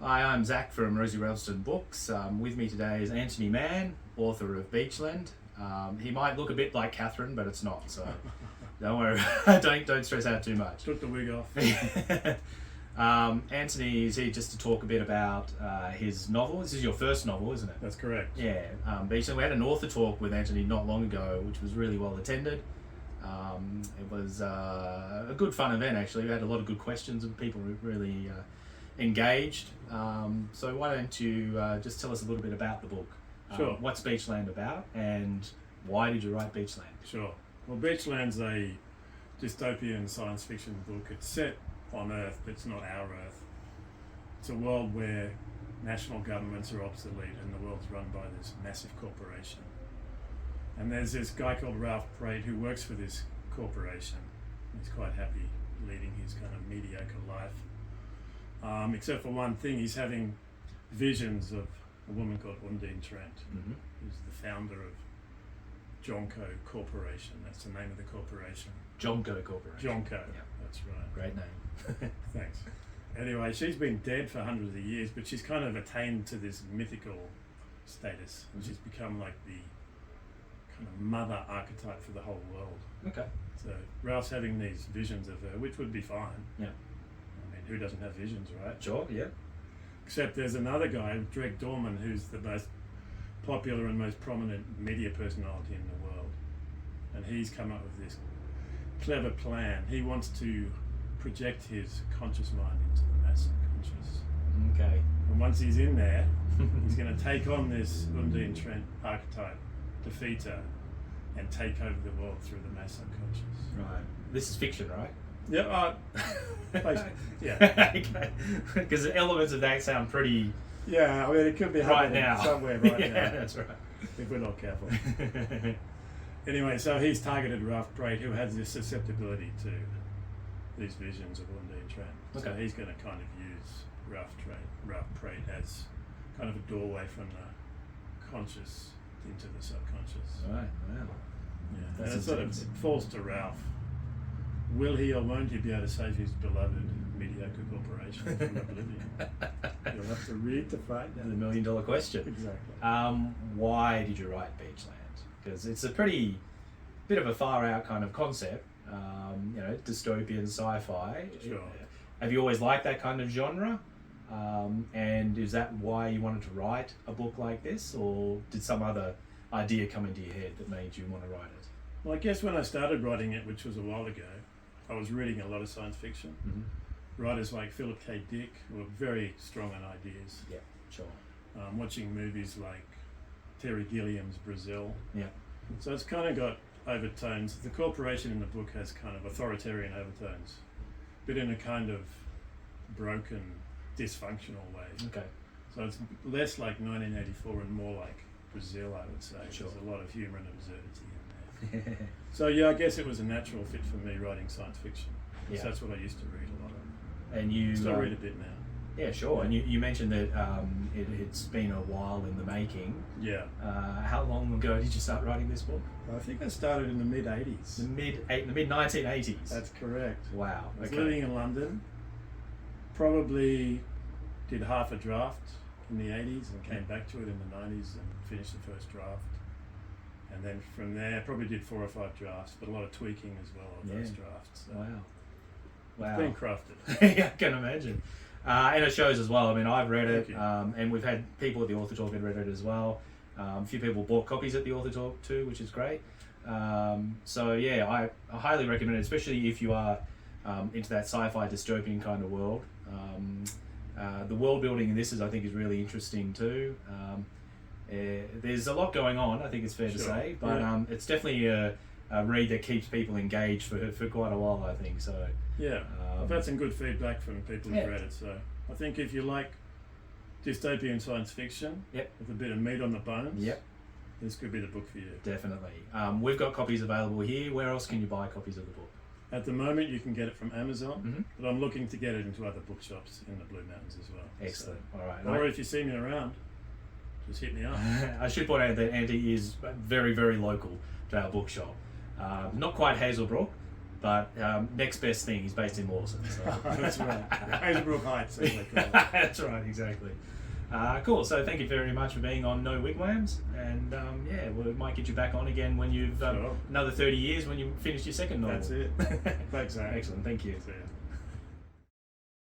Hi, I'm Zach from RoseyRavelston Books. With me today is Antony Mann, author of Beachland. He might look a bit like Catherine, but it's not, so don't worry. don't stress out too much. Took the wig off. Antony is here just to talk a bit about his novel. This is your first novel, isn't it? That's correct. Yeah, Beachland. We had an author talk with Antony not long ago, which was really well attended. It was a good fun event, actually. We had a lot of good questions and people were really engaged. So why don't you just tell us a little bit about the book? Sure. What's Beachland about and why did you write Beachland? Sure. Well, Beachland's a dystopian science fiction book. It's set on Earth, but it's not our Earth. It's a world where national governments are obsolete and the world's run by this massive corporation. And there's this guy called Ralph Prate who works for this corporation. He's quite happy leading his kind of mediocre life. Except for one thing, he's having visions of a woman called Undine Trent, who's the founder of Jonco Corporation. That's the name of the corporation. Jonco Corporation. Jonco, Yeah. That's right. Great name. Thanks. Anyway, she's been dead for hundreds of years, but she's kind of attained to this mythical status, and she's become like the kind of mother archetype for the whole world. Okay. So Ralph's having these visions of her, which would be fine. Yeah. I mean, who doesn't have visions, right? Sure, yeah. Except there's another guy, Dreg Dorman, who's the most popular and most prominent media personality in the world. And he's come up with this clever plan. He wants to project his conscious mind into the mass subconscious. Okay. And once he's in there, he's going to take on this Undine Trent archetype, defeat her, and take over the world through the mass subconscious. Right. This is fiction, right? Yeah, basically, yeah. Okay. Because the elements of that sound pretty Yeah, I mean, it could be right happening now. somewhere right Yeah, now, that's right. if we're not careful. Anyway, so he's targeted Ralph Prate, who has this susceptibility to these visions of Undine Trent. Okay. So he's going to kind of use Ralph Prate as kind of a doorway from the conscious into the subconscious. Right, wow. Yeah. That's And it sort of intense. falls to Ralph. Will he or won't he be able to save his beloved mediocre corporation from oblivion? You'll have to read to find The out. $1 million question. Exactly. Why did you write Beachland? Because it's a pretty bit of a far out kind of concept, dystopian sci-fi. Sure. Have you always liked that kind of genre? And is that why you wanted to write a book like this, or did some other idea come into your head that made you want to write it? Well, I guess when I started writing it, which was a while ago, I was reading a lot of science fiction. Mm-hmm. Writers like Philip K. Dick were very strong on ideas. Yeah, sure. Watching movies like Terry Gilliam's Brazil. Yeah. So it's kind of got overtones. The corporation in the book has kind of authoritarian overtones, but in a kind of broken, dysfunctional way. Okay. So it's less like 1984 and more like Brazil, I would say. Sure. There's a lot of humour and absurdity in there. So yeah, I guess it was a natural fit for me writing science fiction. Yeah. So that's what I used to read a lot of. And you Still read a bit now. Yeah, sure. And you mentioned that it's been a while in the making. Yeah. How long ago did you start writing this book? I think I started in the mid-80s. The mid 1980s. That's correct. Wow. I was Okay. living in London. Probably did half a draft in the 80s and came back to it in the 90s and finished the first draft. And then from there, probably did 4 or 5 drafts, but a lot of tweaking as well of those drafts. So Wow. Wow. it's been crafted. Yeah, I can imagine. And it shows as well. I mean, I've read it, Thank you. and we've had people at the author talk had read it as well. A few people bought copies at the author talk too, which is great. So yeah, I highly recommend it, especially if you are into that sci-fi dystopian kind of world. The world building in this I think is really interesting too. There's a lot going on, I think it's fair to Sure. say, but Yeah. it's definitely a read that keeps people engaged for quite a while, I think. So Yeah, I've had some good feedback from people who've Yeah. read it. So I think if you like dystopian science fiction Yep. with a bit of meat on the bones, Yep. this could be the book for you. Definitely. We've got copies available here. Where else can you buy copies of the book? At the moment, you can get it from Amazon, Mhm. but I'm looking to get it into other bookshops in the Blue Mountains as well. Excellent. So, All right. or if you see me around, just hit me up. I should point out that Antony is very, very local to our bookshop. Not quite Hazelbrook, But next best thing, he's based in Lawson. So. That's right. Hazelbrook Heights, as they call it. That's right, exactly. Cool. So thank you very much for being on No Wigwams, and yeah, we might get you back on again when you've Sure. another 30 years when you finish your second novel. That's it. Thanks, Zach. Excellent. Thank you. See ya.